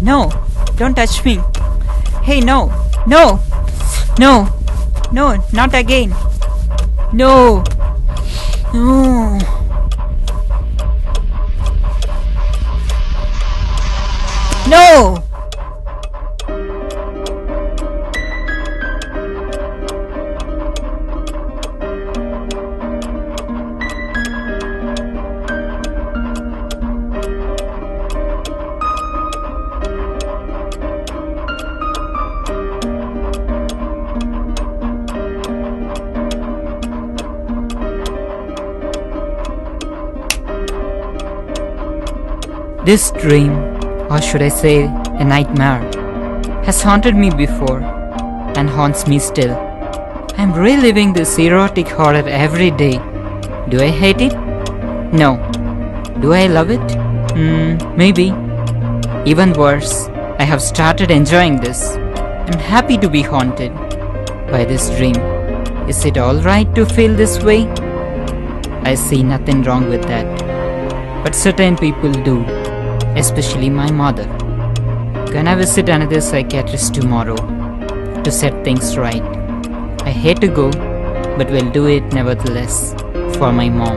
No, don't touch me. Hey, no, no, no, no, not again. No, no. No! This dream, or should I say a nightmare, has haunted me before and haunts me still. I'm reliving this erotic horror every day. Do I hate it? No. Do I love it? Maybe. Even worse, I have started enjoying this. I'm happy to be haunted by this dream. Is it alright to feel this way? I see nothing wrong with that. But certain people do. Especially my mother. Gonna visit another psychiatrist tomorrow to set things right. I hate to go, but will do it nevertheless for my mom.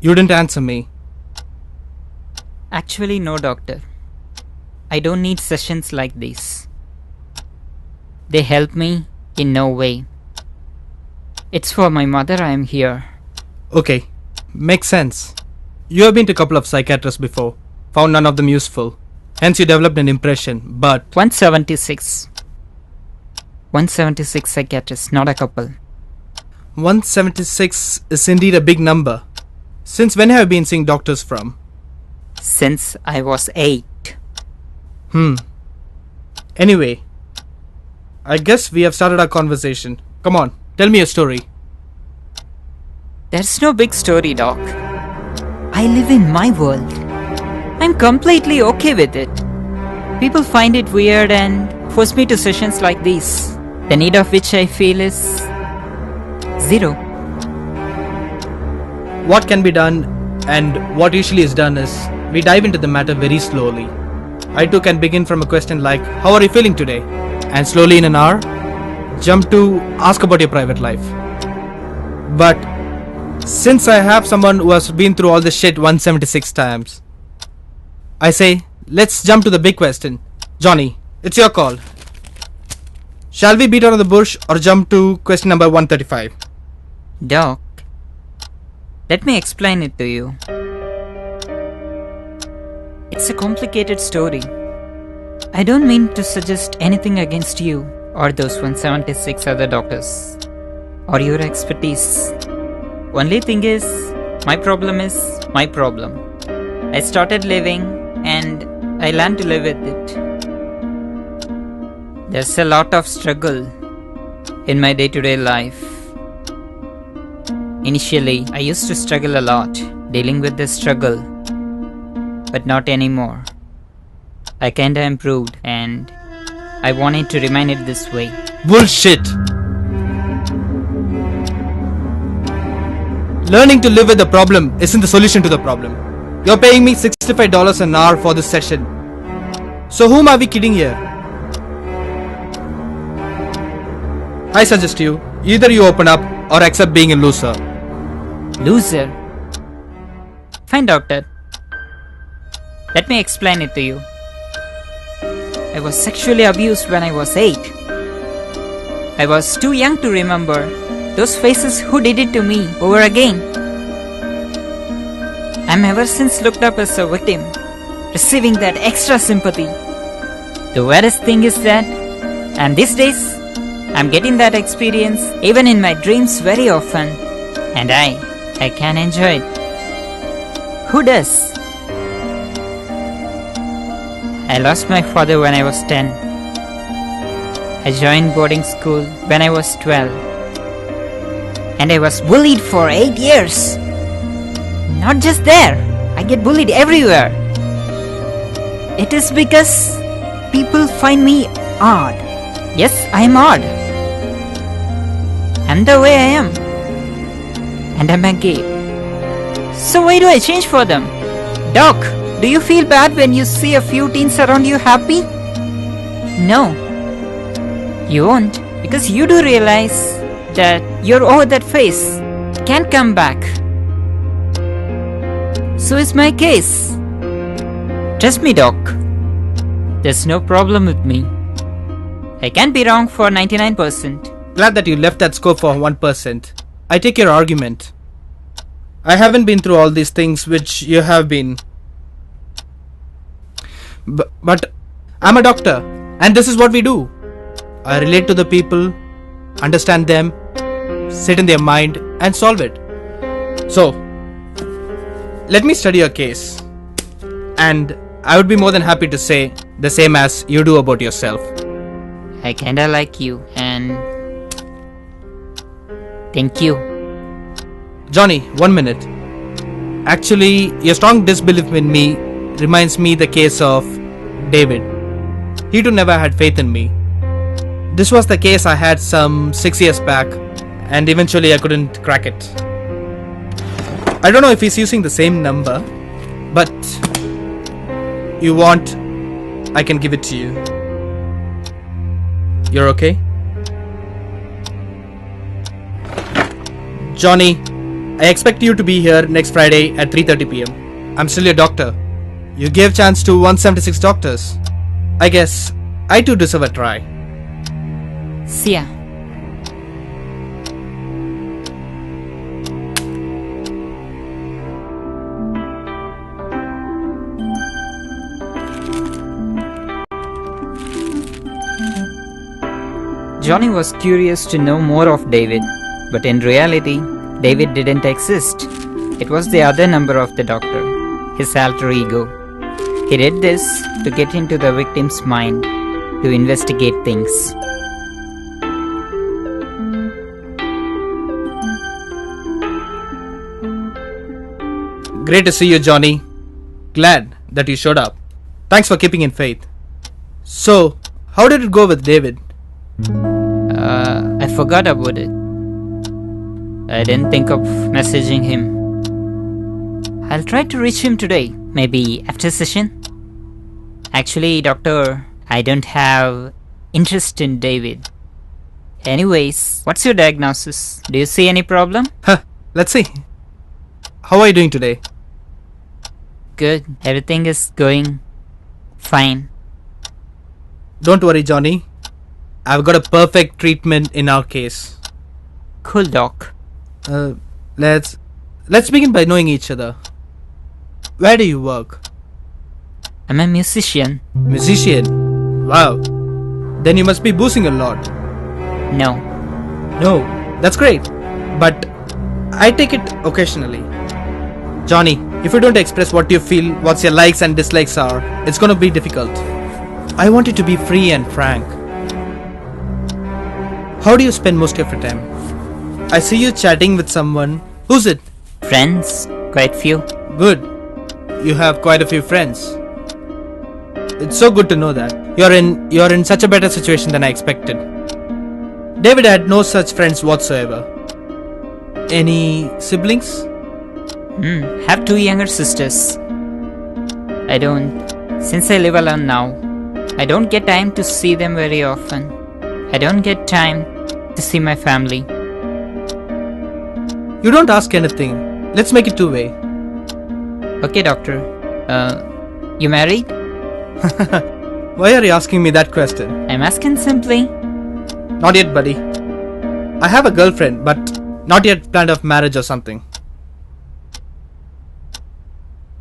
You didn't answer me. Actually, no, doctor. I don't need sessions like these. They help me in no way. It's for my mother I am here. Okay, makes sense. You have been to a couple of psychiatrists before, found none of them useful. Hence you developed an impression, but... 176. 176 psychiatrists, not a couple. 176 is indeed a big number. Since when have you been seeing doctors from? Since I was 8. Anyway, I guess we have started our conversation. Come on, tell me your story. There's no big story, doc. I live in my world. I'm completely okay with it. People find it weird and force me to sessions like these, the need of which I feel is zero. What can be done and what usually is done is we dive into the matter very slowly. I too can begin from a question like, how are you feeling today? And slowly in an hour, jump to ask about your private life. But since I have someone who has been through all this shit 176 times, I say, let's jump to the big question. Johnny, it's your call. Shall we beat around the bush or jump to question number 135? Doc, let me explain it to you. It's a complicated story. I don't mean to suggest anything against you or those 176 other doctors or your expertise. Only thing is, my problem is my problem. I started living and I learned to live with it. There's a lot of struggle in my day-to-day life. Initially, I used to struggle a lot dealing with this struggle, but not anymore. I kinda improved and I wanted to remain it this way. Bullshit! Learning to live with the problem isn't the solution to the problem. You're paying me $65 an hour for this session. So whom are we kidding here? I suggest you, either you open up or accept being a loser. Loser? Fine, doctor. Let me explain it to you. I was sexually abused when I was 8. I was too young to remember those faces who did it to me over again. I'm ever since looked up as a victim, receiving that extra sympathy. The weirdest thing is that, and these days, I'm getting that experience even in my dreams very often, and I can enjoy it. Who does? I lost my father when I was 10. I joined boarding school when I was 12. And I was bullied for 8 years. Not just there, I get bullied everywhere. It is because people find me odd. Yes, I am odd. I'm the way I am. And I'm a gay. So why do I change for them? Doc, do you feel bad when you see a few teens around you happy? No. You won't, because you do realize that you're over that phase. Can't come back. So is my case. Trust me, Doc. There's no problem with me. I can be wrong for 99%. Glad that you left that scope for 1%. I take your argument. I haven't been through all these things which you have been. But I'm a doctor, and this is what we do. I relate to the people, understand them, sit in their mind, and solve it. So, let me study your case, and I would be more than happy to say the same as you do about yourself. I kinda like you, and thank you. Johnny, 1 minute. Actually, your strong disbelief in me reminds me the case of David. He too never had faith in me. This was the case I had some 6 years back, and eventually I couldn't crack it. I don't know if he's using the same number, but you want, I can give it to you. You're okay? Johnny, I expect you to be here next Friday at 3:30 p.m. I'm still your doctor. You gave chance to 176 doctors. I guess I too deserve a try. See ya. Johnny was curious to know more of David, but in reality, David didn't exist. It was the other number of the doctor, his alter ego. He did this to get into the victim's mind, to investigate things. Great to see you, Johnny. Glad that you showed up. Thanks for keeping in faith. So, how did it go with David? I forgot about it. I didn't think of messaging him. I'll try to reach him today, maybe after session. Actually, doctor, I don't have interest in David. Anyways, what's your diagnosis? Do you see any problem? Let's see. How are you doing today? Good. Everything is going fine. Don't worry, Johnny. I've got a perfect treatment in our case. Cool, doc. Let's begin by knowing each other. Where do you work? I'm a musician. Musician? Wow. Then you must be boozing a lot. No. No, that's great. But I take it occasionally. Johnny, if you don't express what you feel, what your likes and dislikes are, it's gonna be difficult. I want you to be free and frank. How do you spend most of your time? I see you chatting with someone. Who's it? Friends? Quite few. Good. You have quite a few friends. It's so good to know that. You're in such a better situation than I expected. David had no such friends whatsoever. Any siblings? Have 2 younger sisters. I don't. Since I live alone now, I don't get time to see them very often. I don't get time to see my family. You don't ask anything. Let's make it two-way. Okay, doctor. You married? Why are you asking me that question? I'm asking simply. Not yet, buddy. I have a girlfriend, but not yet planned of marriage or something.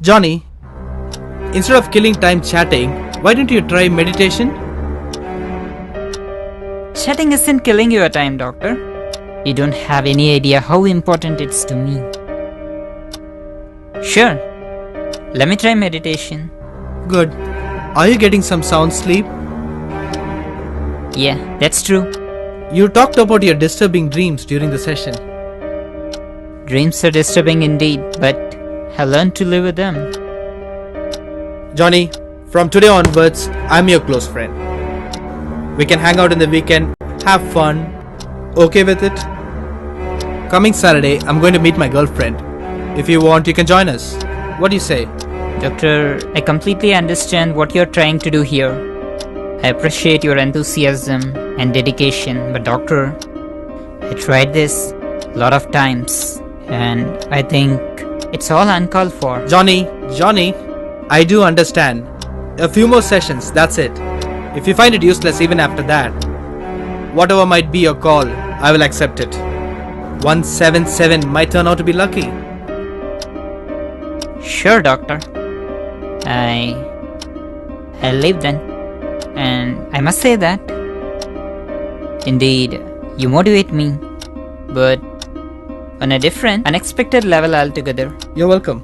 Johnny, instead of killing time chatting, why don't you try meditation? Chatting isn't killing your time, doctor. You don't have any idea how important it's to me. Sure. Let me try meditation. Good. Are you getting some sound sleep? Yeah, that's true. You talked about your disturbing dreams during the session. Dreams are disturbing indeed, but I learned to live with them. Johnny, from today onwards, I'm your close friend. We can hang out in the weekend, have fun. Okay with it? Coming Saturday, I'm going to meet my girlfriend. If you want, you can join us. What do you say? Doctor, I completely understand what you're trying to do here. I appreciate your enthusiasm and dedication, but doctor, I tried this a lot of times and I think it's all uncalled for. Johnny, I do understand. A few more sessions, that's it. If you find it useless even after that, whatever might be your call, I will accept it. 177 might turn out to be lucky. Sure, doctor. I'll leave then. And I must say that, indeed, you motivate me, but on a different, unexpected level altogether. You're welcome.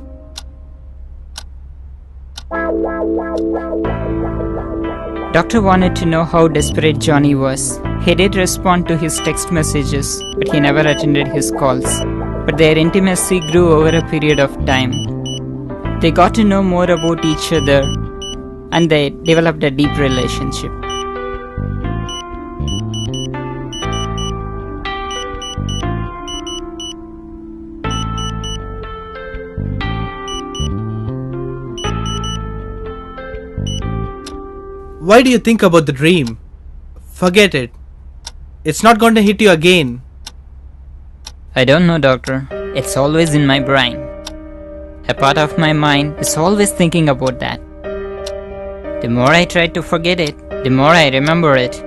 Doctor wanted to know how desperate Johnny was. He did respond to his text messages, but he never attended his calls. But their intimacy grew over a period of time. They got to know more about each other, and they developed a deep relationship. Why do you think about the dream? Forget it. It's not going to hit you again. I don't know, doctor. It's always in my brain. A part of my mind is always thinking about that. The more I try to forget it, the more I remember it.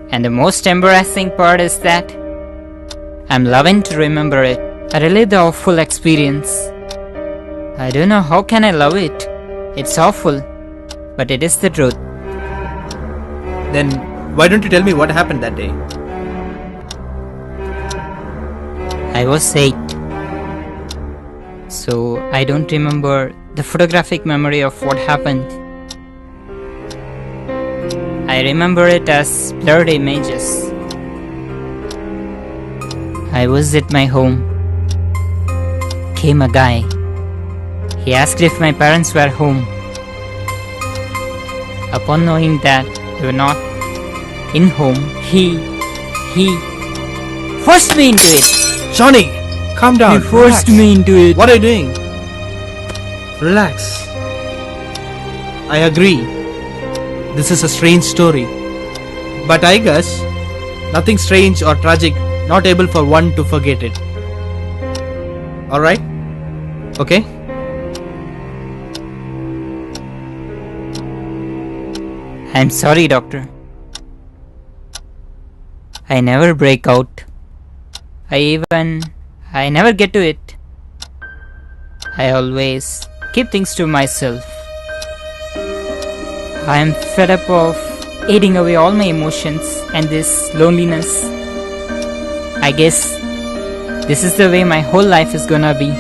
And the most embarrassing part is that I'm loving to remember it. I relive the awful experience. I don't know how can I love it. It's awful, but it is the truth. Then why don't you tell me what happened that day? I was 8. So I don't remember the photographic memory of what happened. I remember it as blurred images. I was at my home. Came a guy. He asked if my parents were home. Upon knowing that they were not in home, he forced me into it. Johnny, calm down. He forced me into it. What are you doing? Relax. I agree. This is a strange story. But I guess nothing strange or tragic, not able for one to forget it. Alright? Okay? I'm sorry, doctor. I never break out. I never get to it. I always keep things to myself. I am fed up of eating away all my emotions and this loneliness. I guess this is the way my whole life is gonna be.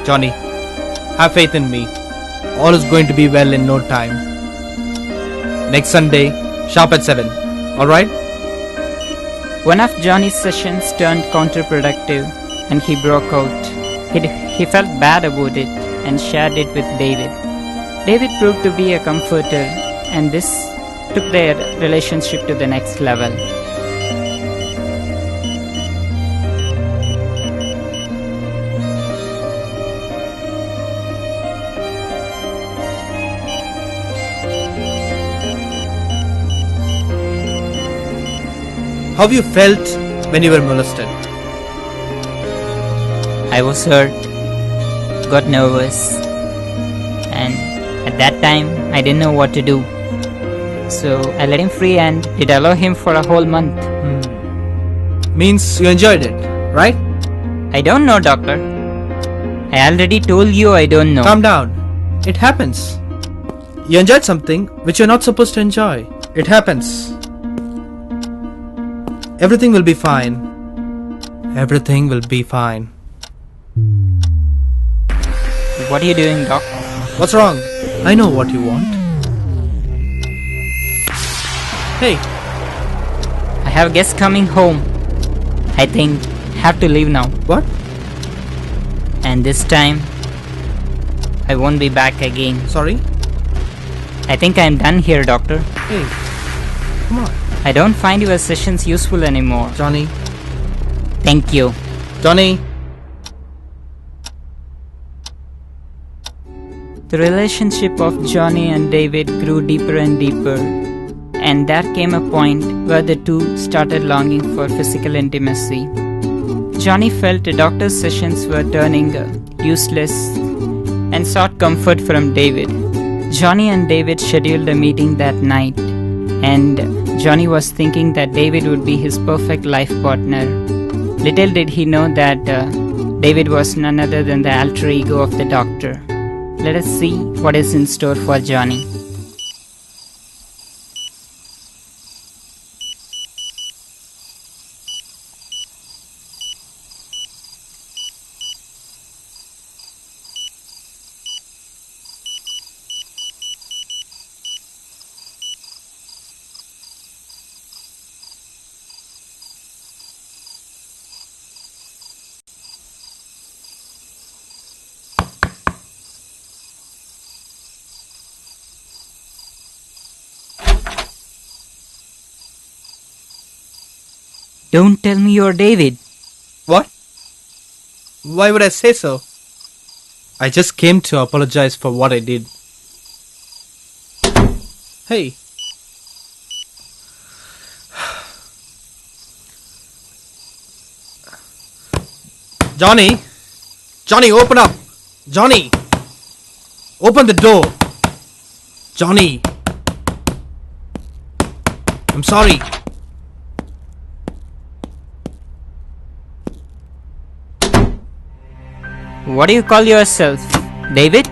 Johnny, have faith in me. All is going to be well in no time. Next Sunday, sharp at 7. Alright? One of Johnny's sessions turned counterproductive and he broke out. He felt bad about it and shared it with David. David proved to be a comforter and this took their relationship to the next level. how you felt when you were molested. I was hurt, got nervous, and at that time I didn't know what to do. So I let him free and did allow him for a whole month. Means you enjoyed it, right? I don't know, doctor. I already told you I don't know. Calm down. It happens. You enjoyed something which you're not supposed to enjoy. It happens. Everything will be fine. Everything will be fine. What are you doing, doc? What's wrong? I know what you want. Hey. I have guests coming home. I think I have to leave now. What? And this time, I won't be back again. Sorry? I think I'm done here, doctor. Hey. Come on. I don't find your sessions useful anymore. Johnny. Thank you. Johnny. The relationship of Johnny and David grew deeper and deeper, and there came a point where the two started longing for physical intimacy. Johnny felt the doctor's sessions were turning useless and sought comfort from David. Johnny and David scheduled a meeting that night, and Johnny was thinking that David would be his perfect life partner. Little did he know that David was none other than the alter ego of the doctor. Let us see what is in store for Johnny. Don't tell me you're David. What? Why would I say so? I just came to apologize for what I did. Hey. Johnny! Johnny, open up! Johnny! Open the door! Johnny! I'm sorry. What do you call yourself? David?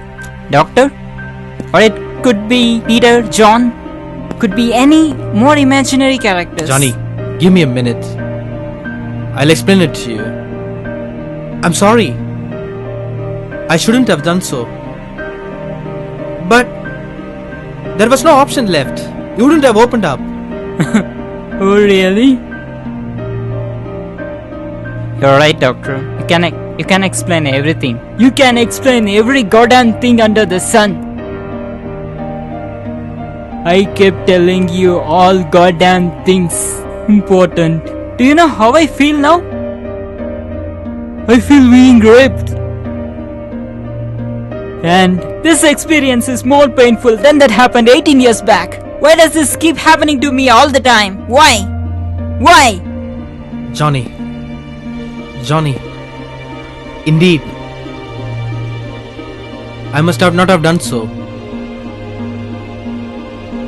Doctor? Or it could be Peter, John? Could be any more imaginary characters. Johnny, give me a minute. I'll explain it to you. I'm sorry. I shouldn't have done so. But there was no option left. You wouldn't have opened up. Oh, really? You're right, doctor. You can explain everything. You can explain every goddamn thing under the sun. I kept telling you all goddamn things important. Do you know how I feel now? I feel being raped. And this experience is more painful than that happened 18 years back. Why does this keep happening to me all the time? Why? Why? Johnny. Indeed. I must have not have done so.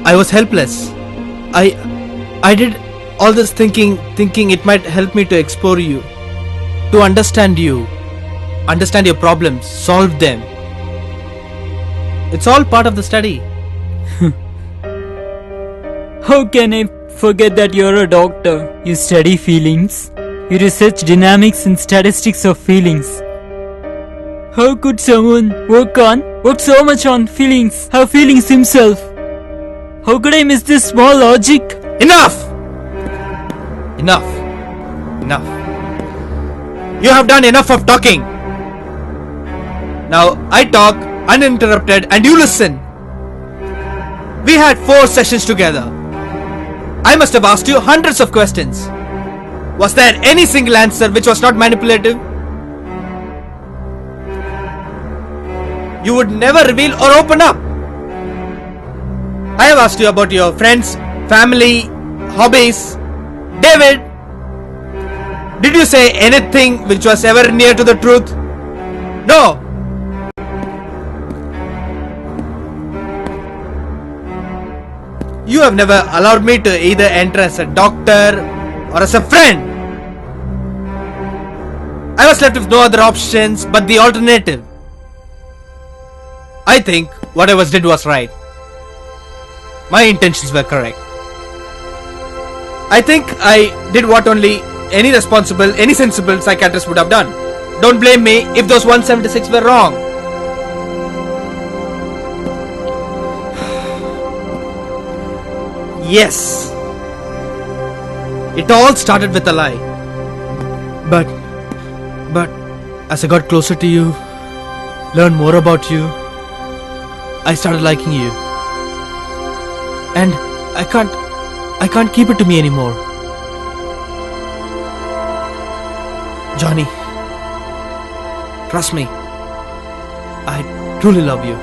I was helpless. I did all this thinking it might help me to explore you, to understand you, understand your problems, solve them. It's all part of the study. How can I forget that you're a doctor? You study feelings. You research dynamics and statistics of feelings. How could someone work so much on feelings, have feelings himself? How could I miss this small logic? Enough! You have done enough of talking. Now I talk uninterrupted and you listen. We had 4 sessions together. I must have asked you hundreds of questions. Was there any single answer which was not manipulative? You would never reveal or open up. I have asked you about your friends, family, hobbies. David, Did you say anything which was ever near to the truth? No! You have never allowed me to either enter as a doctor or as a friend. I was left with no other options but the alternative. I think what I did was right. My intentions were correct. I think I did what only any sensible psychiatrist would have done. Don't blame me if those 176 were wrong. Yes. It all started with a lie. But as I got closer to you, learned more about you, I started liking you. And I can't keep it to me anymore. Johnny, trust me. I truly love you.